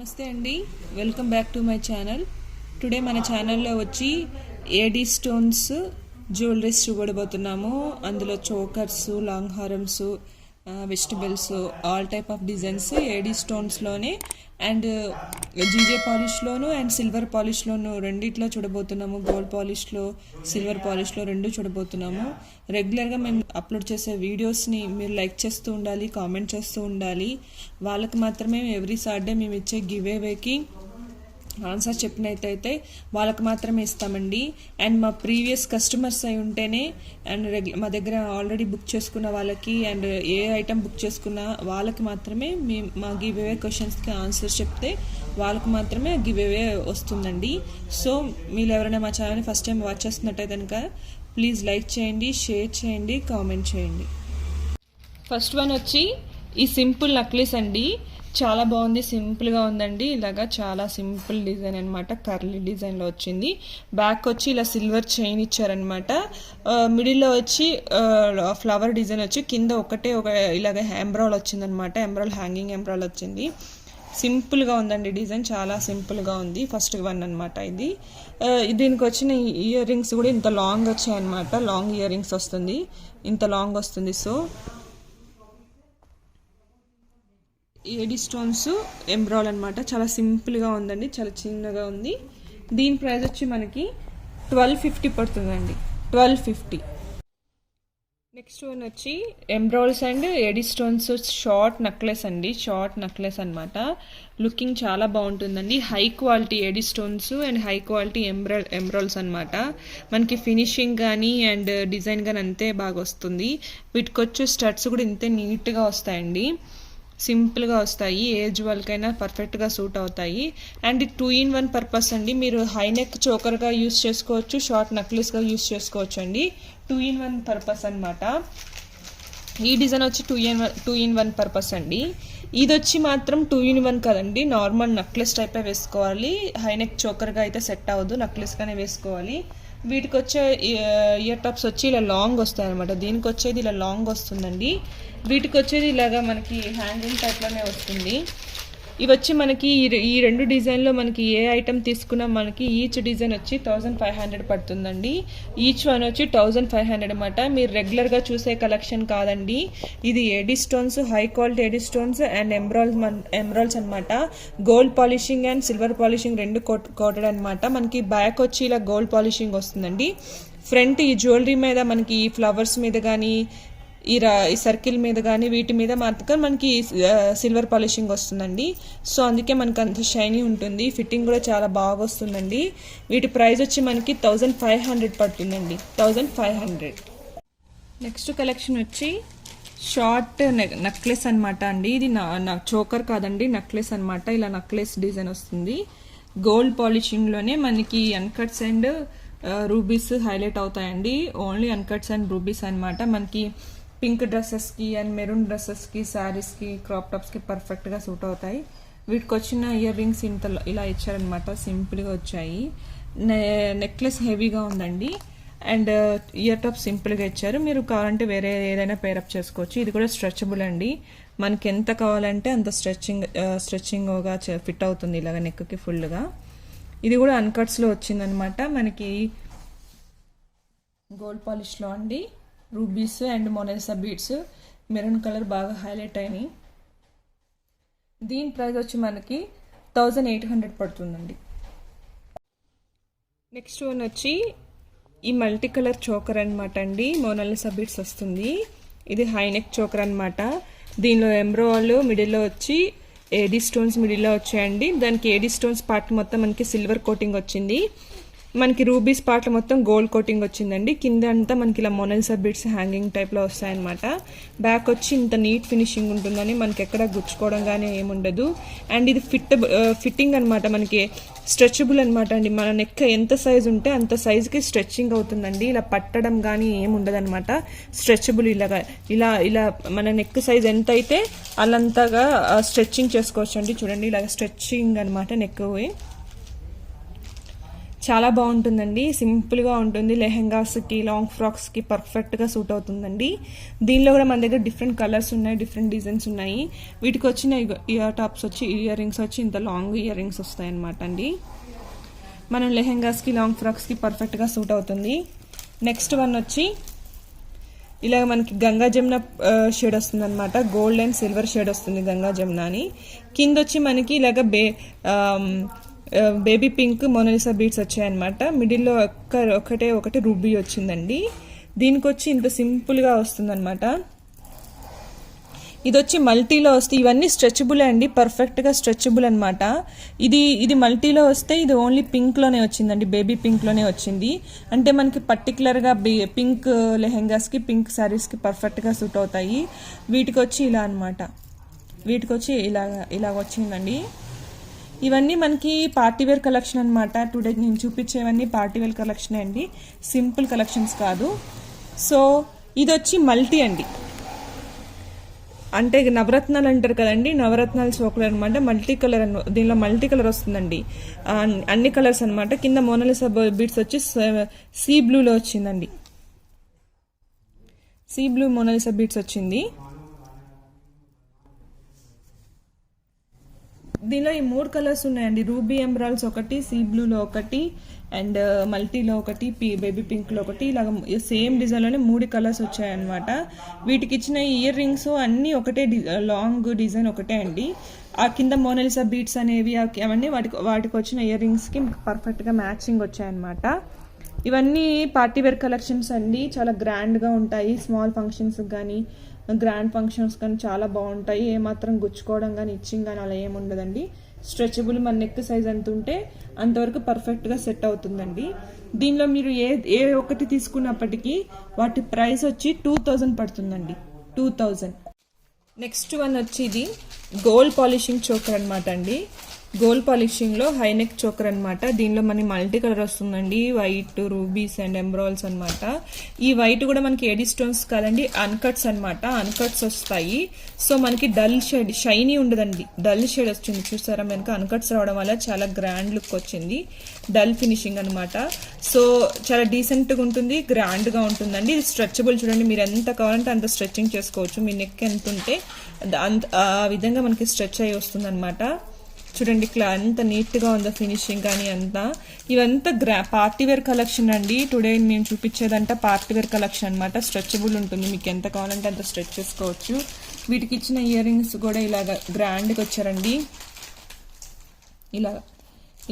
నమస్తే అండి, welcome back to my channel. Today మన ఛానల్లో వచ్చి ఏడీ స్టోన్స్ జ్యువెలరీస్ చూడబోతున్నాము. అందులో చోకర్స్, లాంగ్ హారమ్స్, vegetables, all type of designs AD స్టోన్స్లోనే అండ్ జీజే పాలిష్లోను అండ్ సిల్వర్ పాలిష్లోను రెండిట్లో చూడబోతున్నాము. గోల్డ్ పాలిష్లో, సిల్వర్ పాలిష్లో రెండు చూడబోతున్నాము. రెగ్యులర్గా మేము అప్లోడ్ చేసే వీడియోస్ని మీరు లైక్ చేస్తూ ఉండాలి, కామెంట్ చేస్తూ ఉండాలి. వాళ్ళకి మాత్రమే ఎవ్రీ సాటర్డే మేము ఇచ్చే గివ్ అవేకి ఆన్సర్ చెప్పినట్టయితే వాళ్ళకి మాత్రమే ఇస్తామండి. అండ్ మా ప్రీవియస్ కస్టమర్స్ అయి ఉంటేనే అండ్ మా దగ్గర ఆల్రెడీ బుక్ చేసుకున్న వాళ్ళకి అండ్ ఏ ఐటమ్ బుక్ చేసుకున్న వాళ్ళకి మాత్రమే మేము మా గివ్ అవే క్వశ్చన్స్కి ఆన్సర్ చెప్తే వాళ్ళకి మాత్రమే గివ్ అవే వస్తుందండి. సో మీరు ఎవరైనా మా ఛానల్ని ఫస్ట్ టైం వాచ్ చేస్తున్నట్టయితే కనుక ప్లీజ్ లైక్ చేయండి, షేర్ చేయండి, కామెంట్ చేయండి. ఫస్ట్ వన్ వచ్చి ఈ సింపుల్ నక్లెస్ అండి. చాలా బాగుంది, సింపుల్గా ఉందండి. ఇలాగా చాలా సింపుల్ డిజైన్ అనమాట, కర్లీ డిజైన్లో వచ్చింది. బ్యాక్ వచ్చి ఇలా సిల్వర్ చైన్ ఇచ్చారనమాట. మిడిల్లో వచ్చి ఫ్లవర్ డిజైన్ వచ్చి కింద ఒకటే ఒక ఇలాగ ఎంబ్రాయిడ్ వచ్చిందనమాట. ఎంబ్రాయిడ్ హ్యాంగింగ్ ఎంబ్రాయిడ్ వచ్చింది. సింపుల్గా ఉందండి డిజైన్, చాలా సింపుల్గా ఉంది. ఫస్ట్ వన్ అనమాట ఇది. దీనికి వచ్చిన ఇయర్ రింగ్స్ కూడా ఇంత లాంగ్ వచ్చాయన్నమాట. లాంగ్ ఇయర్ రింగ్స్ వస్తుంది, ఇంత లాంగ్ వస్తుంది. సో ఏడీ స్టోన్స్ ఎంబ్రాయిడ్ అనమాట. చాలా సింపుల్గా ఉందండి, చాలా చిన్నగా ఉంది. దీని ప్రైస్ వచ్చి మనకి 1250 పడుతుందండి, 1250. నెక్స్ట్ వన్ వచ్చి ఎంబ్రాయిడ్స్ and AD stones short necklace అండి. షార్ట్ నెక్లెస్ అనమాట. లుకింగ్ చాలా బాగుంటుందండి. High quality AD stones and high quality ఎంబ్రాయిడ్స్ అనమాట. మనకి ఫినిషింగ్ కానీ అండ్ డిజైన్ కానీ అంతే బాగా వస్తుంది. వీటికి వచ్చే స్టడ్స్ కూడా ఇంతే నీట్గా వస్తాయండి, సింపుల్గా వస్తాయి. ఏజ్ వాళ్ళకైనా పర్ఫెక్ట్గా సూట్ అవుతాయి. అండ్ 2-in-1 పర్పస్ అండి. మీరు హై నెక్ చోకర్గా యూస్ చేసుకోవచ్చు, షార్ట్ నెక్లెస్గా యూస్ చేసుకోవచ్చు అండి. 2-in-1 పర్పస్ అనమాట. ఈ డిజైన్ వచ్చి 2-in-1 పర్పస్ అండి. ఇది వచ్చి మాత్రం 2-in-1 కదండి, నార్మల్ నెక్లెస్ టైపే వేసుకోవాలి. హై నెక్ చోకర్గా అయితే సెట్ అవ్వదు, నెక్లెస్గానే వేసుకోవాలి. వీటికి వచ్చే ఇయర్ టాప్స్ వచ్చి ఇలా లాంగ్ వస్తాయి అనమాట. దీనికి వచ్చేది ఇలా లాంగ్ వస్తుందండి. వీటికి వచ్చేది ఇలాగా మనకి హ్యాంగింగ్ టైప్లోనే వస్తుంది. ఇవి వచ్చి మనకి ఈ రెండు డిజైన్లో మనకి ఏ ఐటమ్ తీసుకున్నా మనకి ఈచ్ డిజైన్ వచ్చి 1500 పడుతుందండి. ఈచ్ వన్ వచ్చి 1500 అనమాట. మీరు రెగ్యులర్గా చూసే కలెక్షన్ కాదండి. ఇది AD stones, high quality AD stones and ఎంబ్రాయిడ్స్ అనమాట. Gold polishing and silver polishing రెండు కోటెడ్ అనమాట. మనకి బ్యాక్ వచ్చి ఇలా గోల్డ్ పాలిషింగ్ వస్తుందండి. ఫ్రంట్ ఈ జ్యువెలరీ మీద మనకి ఈ ఫ్లవర్స్ మీద కానీ ఈ సర్కిల్ మీద కానీ వీటి మీద మాత్రం మనకి సిల్వర్ పాలిషింగ్ వస్తుందండి. సో అందుకే మనకు అంత షైనీ ఉంటుంది. ఫిట్టింగ్ కూడా చాలా బాగా వస్తుందండి. వీటి ప్రైస్ వచ్చి మనకి 1500 పడుతుందండి, 1500. నెక్స్ట్ కలెక్షన్ వచ్చి షార్ట్ నెక్లెస్ అనమాట అండి. ఇది నా చోకర్ కాదండి, నెక్లెస్ అనమాట. ఇలా నెక్లెస్ డిజైన్ వస్తుంది. గోల్డ్ పాలిషింగ్లోనే మనకి అన్కట్స్ అండ్ రూబీస్ హైలైట్ అవుతాయండి. ఓన్లీ అన్కట్స్ అండ్ రూబీస్ అనమాట. మనకి పింక్ డ్రెస్సెస్కి అండ్ మెరూన్ డ్రెస్సెస్కి, శారీస్కి, క్రాప్ టాప్స్కి పర్ఫెక్ట్గా సూట్ అవుతాయి. వీటికి వచ్చిన ఇయర్ రింగ్స్ ఇంత ఇలా ఇచ్చారనమాట, సింపుల్గా వచ్చాయి. నెక్లెస్ హెవీగా ఉందండి అండ్ ఇయర్ టాప్ సింపుల్గా ఇచ్చారు. మీరు కావాలంటే వేరే ఏదైనా పేరప్ చేసుకోవచ్చు. ఇది కూడా స్ట్రెచబుల్ అండి. మనకి ఎంత కావాలంటే అంత స్ట్రెచ్చింగ్గా ఫిట్ అవుతుంది ఇలాగ నెక్కి ఫుల్గా. ఇది కూడా అన్కట్స్లో వచ్చిందనమాట. మనకి గోల్డ్ పాలిష్లో అండి. Rubies and Mona Lisa beads maroon colour బాగా హైలైట్ అయినాయి. దీని ప్రైస్ వచ్చి మనకి 1800 పడుతుందండి. నెక్స్ట్ వన్ వచ్చి ఈ మల్టీ కలర్ చోకర్ అనమాట అండి. మొనాలిసా బీడ్స్ వస్తుంది. ఇది హై నెక్ చోకర్ అనమాట. దీనిలో ఎంబ్రాయిడ్ మిడిల్లో వచ్చి ఏడీ స్టోన్స్ మిడిల్లో వచ్చాయండి. దానికి ఏడీ స్టోన్స్ పార్ట్ మొత్తం మనకి సిల్వర్ కోటింగ్ వచ్చింది. మనకి రూబీస్ పార్ట్ మొత్తం గోల్డ్ కోటింగ్ వచ్చిందండి. కింద అంతా మనకి ఇలా మొనాలిసా బీడ్స్ హ్యాంగింగ్ టైప్లో వస్తాయన్నమాట. బ్యాక్ వచ్చి ఇంత నీట్ ఫినిషింగ్ ఉంటుందని మనకి ఎక్కడ గుచ్చుకోవడం కానీ ఏముండదు. అండ్ ఇది ఫిట్టింగ్ అనమాట. మనకి స్ట్రెచబుల్ అనమాట అండి. మన నెక్ ఎంత సైజ్ ఉంటే అంత సైజ్కి స్ట్రెచ్చింగ్ అవుతుందండి. ఇలా పట్టడం కానీ ఏముండదు అనమాట. స్ట్రెచబుల్ ఇలా ఇలా మన నెక్ సైజ్ ఎంత అయితే అలంతగా స్ట్రెచ్చింగ్ చేసుకోవచ్చు అండి. చూడండి ఇలాగ స్ట్రెచ్చింగ్ అనమాట నెక్. చాలా బాగుంటుందండి, సింపుల్గా ఉంటుంది. లెహెంగాస్కి, లాంగ్ ఫ్రాక్స్కి పర్ఫెక్ట్గా సూట్ అవుతుందండి. దీనిలో కూడా మన దగ్గర డిఫరెంట్ కలర్స్ ఉన్నాయి, డిఫరెంట్ డిజైన్స్ ఉన్నాయి. వీటికి వచ్చిన ఇయర్ టాప్స్ వచ్చి, ఇయర్ రింగ్స్ వచ్చి ఇంత లాంగ్ ఇయర్ రింగ్స్ వస్తాయి అన్నమాట అండి. మనం లెహెంగాస్కి, లాంగ్ ఫ్రాక్స్కి పర్ఫెక్ట్గా సూట్ అవుతుంది. నెక్స్ట్ వన్ వచ్చి ఇలాగ మనకి గంగా జమున షేడ్ వస్తుంది అనమాట. గోల్డ్ అండ్ సిల్వర్ షేడ్ వస్తుంది గంగా జమున అని. కింద వచ్చి మనకి ఇలాగ బేబీ పింక్ మోనాలిసా బీడ్స్ వచ్చాయన్నమాట. మిడిల్లో ఒకటి రూబీ వచ్చిందండి. దీనికి వచ్చి ఇంత సింపుల్గా వస్తుందన్నమాట. ఇది వచ్చి మల్టీలో వస్తే ఇవన్నీ స్ట్రెచబుల్ అండి, పర్ఫెక్ట్గా స్ట్రెచబుల్ అనమాట. ఇది మల్టీలో వస్తే ఇది ఓన్లీ పింక్లోనే వచ్చిందండి, బేబీ పింక్లోనే వచ్చింది. అంటే మనకి పర్టికులర్గా పింక్ లెహెంగాస్కి, పింక్ శారీస్కి పర్ఫెక్ట్గా సూట్ అవుతాయి. వీటికి వచ్చి ఇలా అనమాట, వీటికి వచ్చి ఇలాగ వచ్చిందండి. ఇవన్నీ మనకి పార్టీవేర్ కలెక్షన్ అనమాట. టుడే నేను చూపించేవన్నీ పార్టీవేర్ కలెక్షన్ అండి, సింపుల్ కలెక్షన్స్ కాదు. సో ఇది వచ్చి మల్టీ అండి, అంటే నవరత్నాలు అంటారు కదండి, నవరత్నాలు చోకలు అనమాట. మల్టీ కలర్ దీనిలో మల్టీ కలర్ వస్తుందండి, అన్ని కలర్స్ అనమాట. కింద మోనాలిసా బీడ్స్ వచ్చి సీ బ్లూలో వచ్చిందండి, సీ బ్లూ మోనాలిసా బీడ్స్ వచ్చింది. దీనిలో ఈ 3 కలర్స్ ఉన్నాయండి, రూబీ ఎమరాల్డ్స్ ఒకటి, సీ బ్లూలో ఒకటి, అండ్ మల్టీలో ఒకటి, బేబీ పింక్లో ఒకటి, ఇలాగ సేమ్ డిజైన్లోనే 3 కలర్స్ వచ్చాయన్నమాట. వీటికి ఇచ్చిన ఇయర్ రింగ్స్ అన్నీ ఒకటే, లాంగ్ డిజైన్ ఒకటే అండి. ఆ కింద మోనాలిసా బీడ్స్ అనేవి అవన్నీ వాటికి వచ్చిన ఇయర్ రింగ్స్కి పర్ఫెక్ట్గా మ్యాచింగ్ వచ్చాయన్నమాట. ఇవన్నీ పార్టీవేర్ కలెక్షన్స్ అండి, చాలా గ్రాండ్గా ఉంటాయి. స్మాల్ ఫంక్షన్స్ కానీ, గ్రాండ్ ఫంక్షన్స్ కానీ చాలా బాగుంటాయి. ఏమాత్రం గుచ్చుకోవడం కానీ, ఇచ్చింగ్ కానీ అలా ఏముండదండి. స్ట్రెచబుల్, మన నెక్ సైజ్ ఎంత ఉంటే అంతవరకు పర్ఫెక్ట్గా సెట్ అవుతుందండి. దీనిలో మీరు ఏ ఒక్కటి తీసుకున్నప్పటికీ వాటి ప్రైస్ వచ్చి 2000 పడుతుందండి, 2000. నెక్స్ట్ వన్ వచ్చి ఇది గోల్డ్ పాలిషింగ్ చోకర్ అనమాట అండి. గోల్డ్ పాలిషింగ్లో హై నెక్ చోకర్ అనమాట. దీనిలో మనకి మల్టీ కలర్ వస్తుందండి, వైట్, రూబీస్ అండ్ ఎంబ్రాయిల్స్ అనమాట. ఈ వైట్ కూడా మనకి ఎడీ స్టోన్స్ కాదండి, అన్కట్స్ అనమాట, అన్కట్స్ వస్తాయి. సో మనకి డల్ షేడ్, షైనీ ఉండదండి, డల్ షేడ్ వచ్చింది. చూసారా, మనకి అన్కట్స్ రావడం వల్ల చాలా గ్రాండ్ లుక్ వచ్చింది, డల్ ఫినిషింగ్ అనమాట. సో చాలా డీసెంట్గా ఉంటుంది, గ్రాండ్గా ఉంటుందండి. ఇది స్ట్రెచబుల్, చూడండి మీరు ఎంత కావాలంటే అంత స్ట్రెచ్చింగ్ చేసుకోవచ్చు. మీ నెక్ ఎంత ఉంటే ఆ విధంగా మనకి స్ట్రెచ్ అయ్యి వస్తుంది అనమాట. చూడండి ఎంత నీట్గా ఉందో ఫినిషింగ్ కానీ అంతా. ఇవంతా పార్టీవేర్ కలెక్షన్ అండి. టుడే నేను చూపించేదంతా పార్టీవేర్ కలెక్షన్ అనమాట. స్ట్రెచబుల్ ఉంటుంది, మీకు ఎంత కావాలంటే అంత స్ట్రెచ్ చేసుకోవచ్చు. వీటికి ఇచ్చిన ఇయర్ రింగ్స్ కూడా ఇలాగ గ్రాండ్గా వచ్చారండి,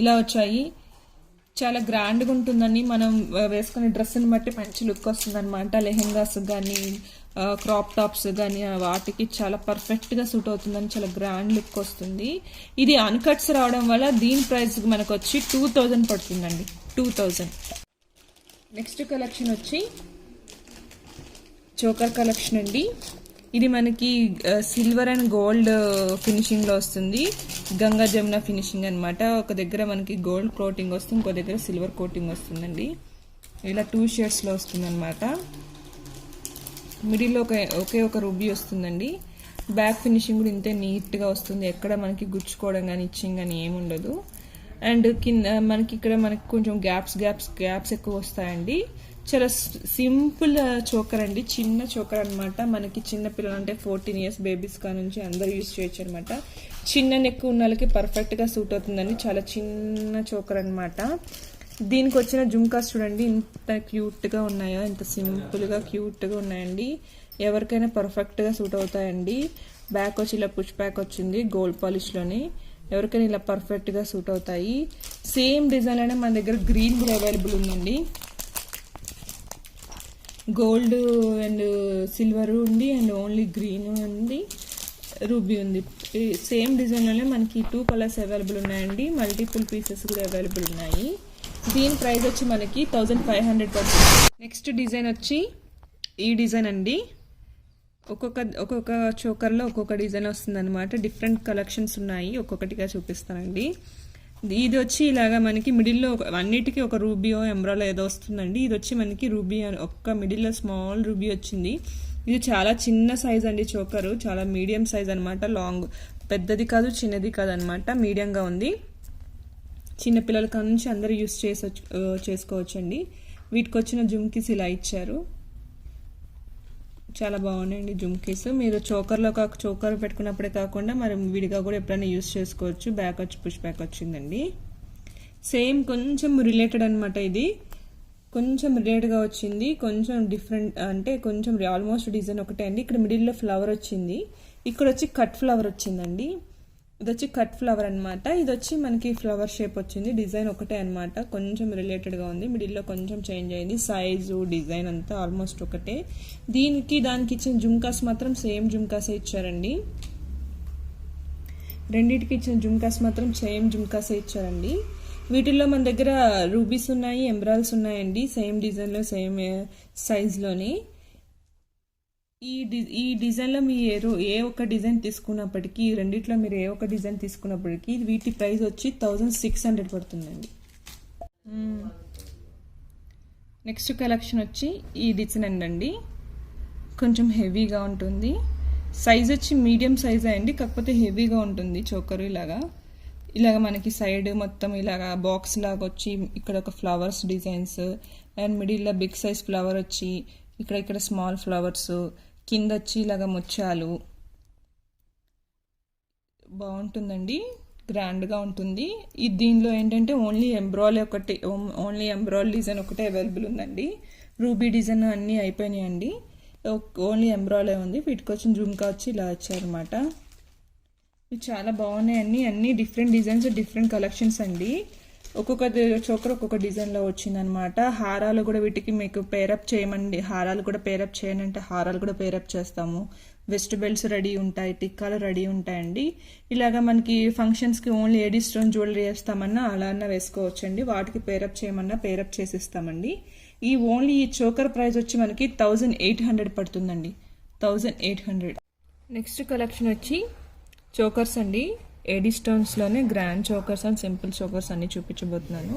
ఇలా వచ్చాయి. చాలా గ్రాండ్గా ఉంటుందండి. మనం వేసుకునే డ్రెస్ని బట్టి మంచి లుక్ వస్తుంది అనమాట. లెహెంగాస్ కానీ, క్రాప్ టాప్స్ కానీ వాటికి చాలా పర్ఫెక్ట్గా సూట్ అవుతుందని చాలా గ్రాండ్ లుక్ వస్తుంది. ఇది అన్కట్స్ రావడం వల్ల దీని ప్రైస్ మనకు వచ్చి 2000 పడుతుందండి, 2000. నెక్స్ట్ కలెక్షన్ వచ్చి చోకర్ కలెక్షన్ అండి. ఇది మనకి సిల్వర్ అండ్ గోల్డ్ ఫినిషింగ్లో వస్తుంది, గంగా జమున ఫినిషింగ్ అనమాట. ఒక దగ్గర మనకి గోల్డ్ కోటింగ్ వస్తుంది, ఇంకో దగ్గర సిల్వర్ కోటింగ్ వస్తుందండి. ఇలా 2 షేడ్స్లో వస్తుంది అనమాట. మిడిల్లో ఒకే ఒక రూబీ వస్తుందండి. బ్యాక్ ఫినిషింగ్ కూడా ఇంతే నీట్గా వస్తుంది, ఎక్కడ మనకి గుచ్చుకోవడం కానీ, ఇచ్చింగ్ కానీ ఏముండదు. అండ్ కింద మనకి ఇక్కడ మనకి కొంచెం గ్యాప్స్ ఎక్కువ వస్తాయండి. చాలా సింపుల్ చోకర్ అండి, చిన్న చోకర్ అనమాట. మనకి చిన్న పిల్లలు అంటే 14 ఇయర్స్ బేబీస్ కా నుంచి అందరూ యూజ్ చేయొచ్చు అనమాట. చిన్న నెక్ ఉన్న వాళ్ళకి పర్ఫెక్ట్గా సూట్ అవుతుందండి. చాలా చిన్న చోకర్ అనమాట. దీనికి వచ్చిన జుమ్కాస్ చూడండి ఎంత క్యూట్గా ఉన్నాయో, ఎంత సింపుల్గా క్యూట్గా ఉన్నాయండి. ఎవరికైనా పర్ఫెక్ట్గా సూట్ అవుతాయండి. బ్యాక్ వచ్చి ఇలా పుష్ బ్యాక్ వచ్చింది గోల్డ్ పాలిష్లోని, ఎవరికైనా ఇలా పర్ఫెక్ట్గా సూట్ అవుతాయి. సేమ్ డిజైన్ అనే మన దగ్గర గ్రీన్ కూడా అవైలబుల్ ఉందండి. గోల్డ్ అండ్ సిల్వర్ ఉంది, అండ్ ఓన్లీ గ్రీన్ ఉంది, రూబీ ఉంది. సేమ్ డిజైన్లోనే మనకి 2 కలర్స్ అవైలబుల్ ఉన్నాయండి. మల్టిపుల్ పీసెస్ కూడా అవైలబుల్ ఉన్నాయి. దీని ప్రైస్ వచ్చి మనకి 1500 పడుతుంది. నెక్స్ట్ డిజైన్ వచ్చి ఈ డిజైన్ అండి. ఒక్కొక్క చోకర్లో ఒక్కొక్క డిజైన్ వస్తుంది అనమాట. డిఫరెంట్ కలెక్షన్స్ ఉన్నాయి, ఒక్కొక్కటిగా చూపిస్తానండి. ఇది వచ్చి ఇలాగా మనకి మిడిల్లో అన్నిటికీ ఒక రూబీయో ఎంబ్రాయిడరీ ఏదో వస్తుందండి. ఇది వచ్చి మనకి రూబీ ఒక్క మిడిల్లో స్మాల్ రూబీ వచ్చింది. ఇది చాలా చిన్న సైజ్ అండి చోకరు, చాలా మీడియం సైజ్ అనమాట. లాంగ్, పెద్దది కాదు చిన్నది కాదు అనమాట, మీడియంగా ఉంది. చిన్నపిల్లల కాడ నుంచి అందరూ యూస్ చేసుకోవచ్చండి. వీటికి వచ్చిన జుమ్కీస్ ఇలా ఇచ్చారు, చాలా బాగున్నాయండి జుమ్కీస్. మీరు చోకర్ పెట్టుకున్నప్పుడే కాకుండా మరి విడిగా కూడా ఎప్పుడైనా యూస్ చేసుకోవచ్చు. బ్యాక్ వచ్చి పుష్ బ్యాక్ వచ్చిందండి. సేమ్ కొంచెం రిలేటెడ్ అనమాట, ఇది కొంచెం రిలేటెడ్గా వచ్చింది, కొంచెం డిఫరెంట్ అంటే కొంచెం ఆల్మోస్ట్ డిజైన్ ఒకటే అండి. ఇక్కడ మిడిల్లో ఫ్లవర్ వచ్చింది, ఇక్కడ వచ్చి కట్ ఫ్లవర్ వచ్చిందండి. ఇది వచ్చి కట్ ఫ్లవర్ అనమాట, ఇది వచ్చి మనకి ఫ్లవర్ షేప్ వచ్చింది. డిజైన్ ఒకటే అనమాట, కొంచెం రిలేటెడ్గా ఉంది, మిడిల్లో కొంచెం చేంజ్ అయింది. సైజు డిజైన్ అంతా ఆల్మోస్ట్ ఒకటే. దానికి ఇచ్చిన జుమ్కాస్ మాత్రం సేమ్ జుమ్కాసే ఇచ్చారండి. రెండింటికి ఇచ్చిన జుమ్కాస్ మాత్రం సేమ్ జుమ్కాసే ఇచ్చారండి. వీటిల్లో మన దగ్గర రూబీస్ ఉన్నాయి, ఎంబ్రాల్స్ ఉన్నాయండి, సేమ్ డిజైన్లో సేమ్ సైజ్లోని. ఈ డిజైన్లో మీరు ఏ ఒక్క డిజైన్ తీసుకున్నప్పటికీ, రెండిట్లో మీరు ఏ ఒక్క డిజైన్ తీసుకున్నప్పటికీ వీటి ప్రైస్ వచ్చి 1600 పడుతుందండి. నెక్స్ట్ కలెక్షన్ వచ్చి ఈ డిజైన్ అండి, కొంచెం హెవీగా ఉంటుంది. సైజ్ వచ్చి మీడియం సైజ్ అండి, కాకపోతే హెవీగా ఉంటుంది. చోకరు ఇలాగ మనకి సైడ్ మొత్తం ఇలాగా బాక్స్ లాగా వచ్చి ఇక్కడ ఒక ఫ్లవర్స్ డిజైన్స్ అండ్ మిడిల్లో బిగ్ సైజ్ ఫ్లవర్ వచ్చి ఇక్కడ స్మాల్ ఫ్లవర్స్, కింద వచ్చి ఇలాగ ముత్యాలు, బాగుంటుందండి, గ్రాండ్గా ఉంటుంది. దీనిలో ఏంటంటే ఓన్లీ ఎంబ్రాయిడరీ డిజైన్ ఒకటే అవైలబుల్ ఉందండి. రూబీ డిజైన్ అన్నీ అయిపోయినాయండి, ఓన్లీ ఎంబ్రాయిడరీ ఉంది. వీటికి వచ్చిన జుమ్కా వచ్చి ఇలా వచ్చారనమాట. ఇవి చాలా బాగున్నాయండి, అన్ని డిఫరెంట్ డిజైన్స్, డిఫరెంట్ కలెక్షన్స్ అండి. ఒక్కొక్క చోకర్ ఒక్కొక్క డిజైన్లో వచ్చిందనమాట. హారాలు కూడా వీటికి మీకు పేరప్ చేయమండి, హారాలు కూడా పేరప్ చేయని అంటే హారాలు కూడా పేరప్ చేస్తాము. వెస్ట్ బెల్ట్స్ రెడీ ఉంటాయి, టిక్కాలు రెడీ ఉంటాయండి. ఇలాగా మనకి ఫంక్షన్స్కి ఓన్లీ ఏడీ స్టోన్ జ్యువెలరీ వేస్తామన్నా అలా అన్నా వేసుకోవచ్చండి. వాటికి పేరప్ చేయమన్నా పేరప్ చేసిస్తామండి. ఓన్లీ ఈ చోకర్ ప్రైస్ వచ్చి మనకి 1800 పడుతుందండి, 1800. నెక్స్ట్ కలెక్షన్ వచ్చి చోకర్స్ అండి, ఏడీ స్టోన్స్లోనే grand chokers and simple chokers అన్ని చూపించబోతున్నాను.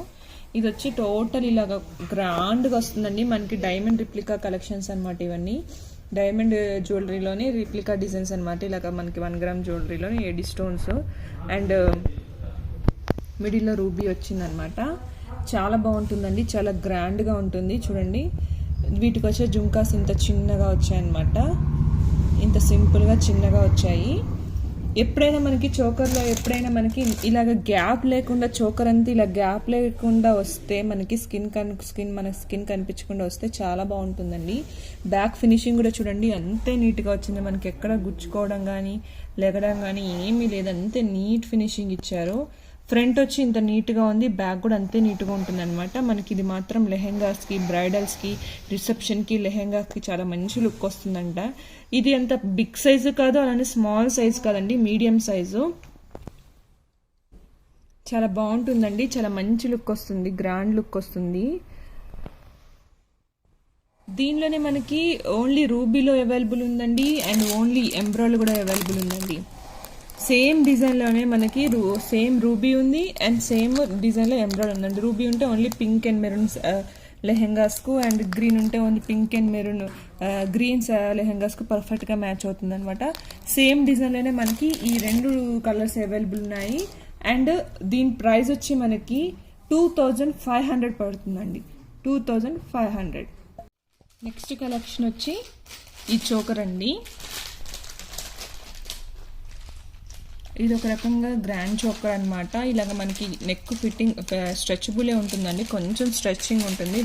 ఇది వచ్చి టోటల్ ఇలాగా గ్రాండ్గా వస్తుందండి. మనకి డైమండ్ రిప్లికా కలెక్షన్స్ అనమాట. ఇవన్నీ డైమండ్ జ్యువెలరీలోని రిప్లికా డిజైన్స్ అనమాట. ఇలాగ మనకి 1 గ్రామ్ జ్యువెలరీలోని ఏడీ స్టోన్స్ అండ్ మిడిల్లో రూబీ వచ్చిందనమాట. చాలా బాగుంటుందండి, చాలా గ్రాండ్గా ఉంటుంది. చూడండి, వీటికి వచ్చే జుమ్కాస్ ఇంత చిన్నగా వచ్చాయన్నమాట, ఇంత సింపుల్గా చిన్నగా వచ్చాయి. ఎప్పుడైనా మనకి చోకర్లో ఎప్పుడైనా మనకి ఇలాగ గ్యాప్ లేకుండా చోకర్ అంతా ఇలా గ్యాప్ లేకుండా వస్తే మనకి స్కిన్ కనిపించకుండా వస్తే చాలా బాగుంటుందండి. బ్యాక్ ఫినిషింగ్ కూడా చూడండి అంతే నీట్గా వచ్చింది, మనకి ఎక్కడ గుచ్చుకోవడం కానీ లెగడం కానీ ఏమీ లేదు, అంతే నీట్ ఫినిషింగ్ ఇచ్చారు. ఫ్రంట్ వచ్చి ఇంత నీట్గా ఉంది, బ్యాక్ కూడా అంతే నీట్గా ఉంటుంది అనమాట. మనకి ఇది మాత్రం లెహెంగాస్కి, బ్రైడల్స్కి, రిసెప్షన్కి, లెహెంగాకి చాలా మంచి లుక్ వస్తుందంట. ఇది అంత బిగ్ సైజు కాదు, అలానే స్మాల్ సైజ్ కాదండి, మీడియం సైజు. చాలా బాగుంటుందండి, చాలా మంచి లుక్ వస్తుంది, గ్రాండ్ లుక్ వస్తుంది. దీనిలోనే మనకి ఓన్లీ రూబీలో అవైలబుల్ ఉందండి అండ్ ఓన్లీ ఎంబ్రాయిడరీ కూడా అవైలబుల్ ఉందండి. సేమ్ డిజైన్లోనే మనకి సేమ్ రూబీ ఉంది అండ్ సేమ్ డిజైన్లో ఎంబ్రాయిడరీ ఉందండి. రూబీ ఉంటే ఓన్లీ పింక్ అండ్ మెరూన్ లెహెంగాస్కు అండ్ గ్రీన్ ఉంటే only pink and maroon greens లెహెంగాస్కు పర్ఫెక్ట్గా మ్యాచ్ అవుతుంది అనమాట. సేమ్ డిజైన్లోనే మనకి ఈ 2 కలర్స్ అవైలబుల్ ఉన్నాయి అండ్ దీని ప్రైస్ వచ్చి మనకి 2500 పడుతుందండి, 2500. నెక్స్ట్ కలెక్షన్ వచ్చి ఈ చోకర్ అండి. ఇది ఒక రకంగా గ్రాండ్ చోకర్ అనమాట. ఇలాగ మనకి నెక్ ఫిట్టింగ్ స్ట్రెచబులే ఉంటుందండి, కొంచెం స్ట్రెచ్చింగ్ ఉంటుంది,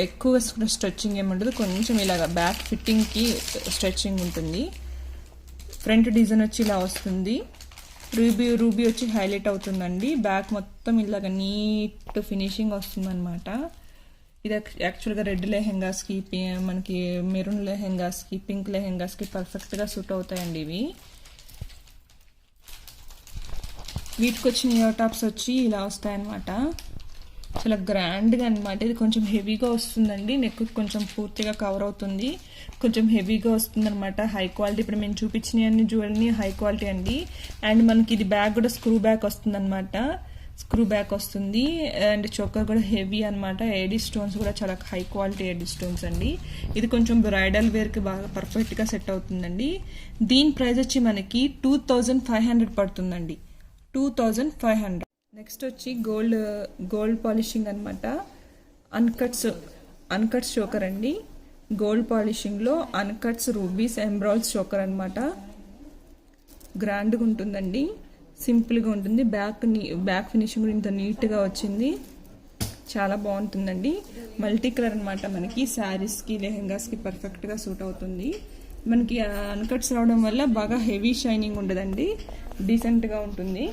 ఎక్కువ స్ట్రెచ్చింగ్ ఏముంటుంది, కొంచెం ఇలాగ బ్యాక్ ఫిట్టింగ్కి స్ట్రెచ్చింగ్ ఉంటుంది. ఫ్రంట్ డిజైన్ వచ్చి ఇలా వస్తుంది, రూబీ వచ్చి హైలైట్ అవుతుందండి. బ్యాక్ మొత్తం ఇలాగ నీట్ ఫినిషింగ్ వస్తుందన్నమాట. ఇది యాక్చువల్గా రెడ్ లెహెంగాస్కి, మనకి మెరూన్ లెహెంగాస్కి, పింక్ లెహెంగాస్కి పర్ఫెక్ట్గా సూట్ అవుతాయండి ఇవి. వీటికి వచ్చిన ఇయర్ టాప్స్ వచ్చి ఇలా వస్తాయన్నమాట, చాలా గ్రాండ్గా అనమాట. ఇది కొంచెం హెవీగా వస్తుందండి, నెక్ కొంచెం పూర్తిగా కవర్ అవుతుంది, కొంచెం హెవీగా వస్తుంది అనమాట. హై క్వాలిటీ, ఇప్పుడు మేము చూపించిన అన్ని జ్యువెలరీ హై క్వాలిటీ అండి. అండ్ మనకి ఇది బ్యాగ్ కూడా స్క్రూ బ్యాక్ వస్తుంది అనమాట, స్క్రూ బ్యాక్ వస్తుంది అండ్ చోకర్ కూడా హెవీ అనమాట. ఏడీ స్టోన్స్ కూడా చాలా హై క్వాలిటీ ఏడీ స్టోన్స్ అండి. ఇది కొంచెం బ్రైడల్ వేర్కి బాగా పర్ఫెక్ట్గా సెట్ అవుతుందండి. దీని ప్రైస్ వచ్చి మనకి 2500 పడుతుందండి, 2500. నెక్స్ట్ వచ్చి గోల్డ్ పాలిషింగ్ అనమాట. అన్కట్స్ చోకర్ అండి. గోల్డ్ పాలిషింగ్లో అన్కట్స్ రూబీస్ ఎంబ్రాయిల్స్ చోకర్ అనమాట. గ్రాండ్గా ఉంటుందండి, సింపుల్గా ఉంటుంది. బ్యాక్ ఫినిషింగ్ కూడా ఇంత నీట్గా వచ్చింది, చాలా బాగుంటుందండి. మల్టీ కలర్ అనమాట. మనకి శారీస్కి లెహెంగాస్కి పర్ఫెక్ట్గా సూట్ అవుతుంది. మనకి అన్కట్స్ రావడం వల్ల బాగా హెవీ షైనింగ్ ఉండదండి, డీసెంట్గా ఉంటుంది.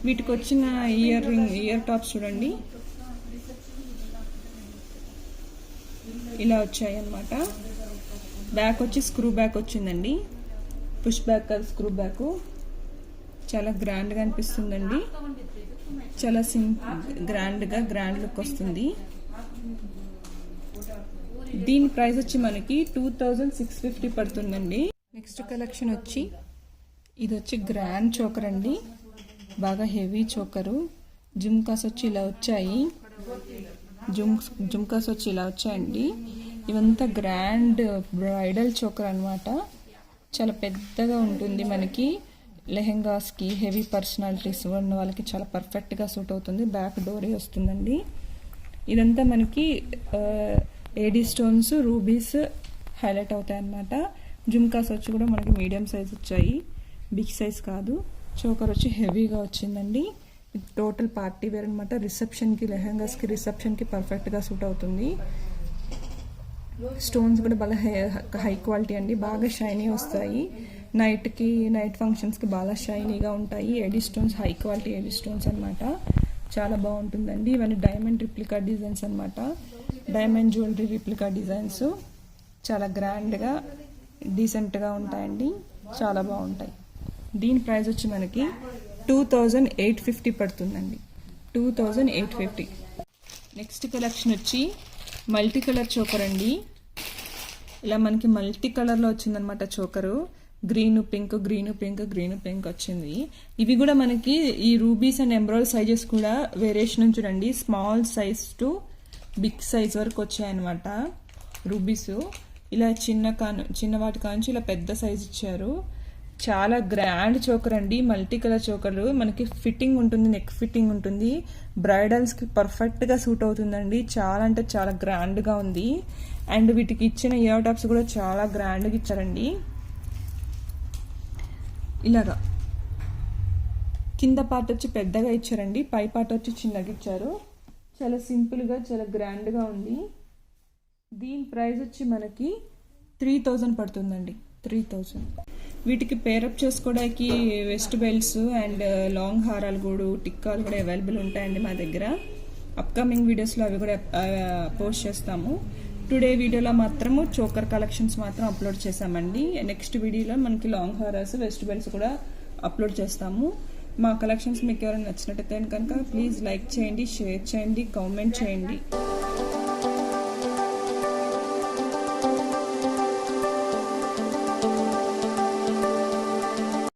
వీటికి వచ్చిన ఇయర్ టాప్స్ చూడండి, ఇలా వచ్చాయి అన్నమాట. బ్యాక్ వచ్చి స్క్రూ బ్యాక్ వచ్చిందండి, పుష్ బ్యాక్ కాదు స్క్రూ బ్యాక్. చాలా గ్రాండ్గా అనిపిస్తుందండి, చాలా గ్రాండ్ లుక్ వస్తుంది. దీని ప్రైస్ వచ్చి మనకి 2650 పడుతుందండి. నెక్స్ట్ కలెక్షన్ వచ్చి ఇది వచ్చి గ్రాండ్ చోకర్ అండి, బాగా హెవీ చోకరు. జుమ్కాస్ వచ్చి ఇలా వచ్చాయి, జుమ్కాస్ వచ్చి ఇలా వచ్చాయండి. ఇవంతా గ్రాండ్ బ్రైడల్ చోకర్ అనమాట. చాలా పెద్దగా ఉంటుంది, మనకి లెహెంగాస్కి హెవీ పర్సనాలిటీస్ ఉన్న వాళ్ళకి చాలా పర్ఫెక్ట్గా సూట్ అవుతుంది. బ్యాక్ డోరే వస్తుందండి. ఇదంతా మనకి ఏడీ స్టోన్స్ రూబీస్ హైలైట్ అవుతాయి అన్నమాట. జుమ్కాస్ వచ్చి కూడా మనకి మీడియం సైజ్ వచ్చాయి, బిగ్ సైజ్ కాదు. చోకర్ వచ్చి హెవీగా వచ్చిందండి. టోటల్ పార్టీ వేర్ అనమాట. రిసెప్షన్కి లెహెంగాస్కి రిసెప్షన్కి పర్ఫెక్ట్గా సూట్ అవుతుంది. స్టోన్స్ కూడా బాగా హై క్వాలిటీ అండి, బాగా షైనీ వస్తాయి. నైట్ ఫంక్షన్స్కి బాగా షైనీగా ఉంటాయి. ఏడీ stones high quality AD stones అనమాట, చాలా బాగుంటుందండి. ఇవన్నీ డైమండ్ రిప్లికా డిజైన్స్ అనమాట, డైమండ్ జ్యువెలరీ రిప్లికా డిజైన్స్. చాలా గ్రాండ్గా డీసెంట్గా ఉంటాయండి, చాలా బాగుంటాయి. దీని ప్రైస్ వచ్చి మనకి 2850 పడుతుందండి, 2850. నెక్స్ట్ కలెక్షన్ వచ్చి మల్టీ కలర్ చోకర్ అండి. ఇలా మనకి మల్టీ కలర్లో వచ్చిందనమాట చోకరు. గ్రీన్ పింక్ వచ్చింది. ఇవి కూడా మనకి ఈ రూబీస్ అండ్ ఎంబ్రాయిడరీ సైజెస్ కూడా వేరియేషన్ చూడండి. Small size to big size వరకు వచ్చాయన్నమాట రూబీస్. ఇలా చిన్న వాటి కాంచి ఇలా పెద్ద సైజ్ ఇచ్చారు. చాలా గ్రాండ్ చోకర్ అండి, మల్టీ కలర్ చోకర్. మనకి ఫిట్టింగ్ ఉంటుంది, నెక్ ఫిట్టింగ్ ఉంటుంది. బ్రైడల్స్కి పర్ఫెక్ట్గా సూట్ అవుతుందండి. చాలా అంటే చాలా గ్రాండ్గా ఉంది. అండ్ వీటికి ఇచ్చిన ఇయర్ టాప్స్ కూడా చాలా గ్రాండ్గా ఇచ్చారండి. ఇలాగా కింద పార్ట్ వచ్చి పెద్దగా ఇచ్చారండి, పై పార్ట్ వచ్చి చిన్నగా ఇచ్చారు. చాలా సింపుల్గా చాలా గ్రాండ్గా ఉంది. దీని ప్రైస్ వచ్చి మనకి 3000 పడుతుందండి, 3000. వీటికి పేరప్ చేసుకోవడానికి వెస్ట్ బెల్ట్స్ అండ్ లాంగ్ హారాలు కూడా టిక్కాలు కూడా అవైలబుల్ ఉంటాయండి మా దగ్గర. అప్కమింగ్ వీడియోస్లో అవి కూడా పోస్ట్ చేస్తాము. టుడే వీడియోలో మాత్రము చోకర్ కలెక్షన్స్ మాత్రం అప్లోడ్ చేసామండి. నెక్స్ట్ వీడియోలో మనకి లాంగ్ హారాస్ వెస్ట్ బెల్ట్స్ కూడా అప్లోడ్ చేస్తాము. మా కలెక్షన్స్ మీకు ఎవరైనా నచ్చినట్టయితే కనుక ప్లీజ్ లైక్ చేయండి, షేర్ చేయండి, కామెంట్ చేయండి.